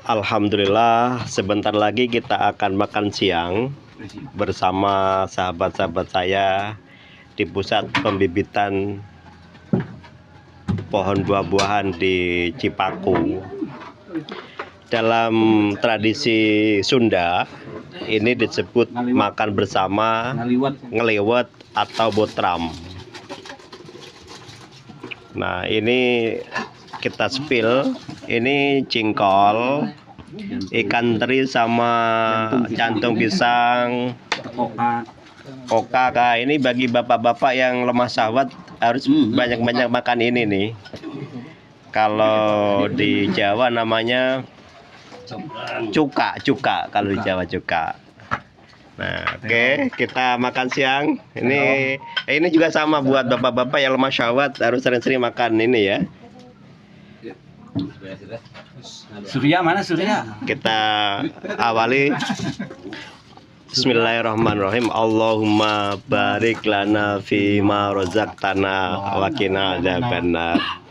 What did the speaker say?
Alhamdulillah, sebentar lagi kita akan makan siang bersama sahabat-sahabat saya di pusat pembibitan pohon buah-buahan di Cipaku. Dalam tradisi Sunda, ini disebut makan bersama, ngeliwet atau botram. Nah, ini kita spill, ini jengkol, ikan teri sama jantung pisang, kokak. Ini bagi bapak-bapak yang lemah syahwat harus banyak-banyak makan ini nih. Kalau di Jawa namanya cuka kalau di Jawa cuka. Nah, oke, kita makan siang. Ini juga sama buat bapak-bapak yang lemah syahwat, harus sering-sering makan ini ya. Surya mana Surya? Kita awali. Bismillahirrahmanirrahim. Allahumma barik lana fi ma razaqtana wa qina adzabannar.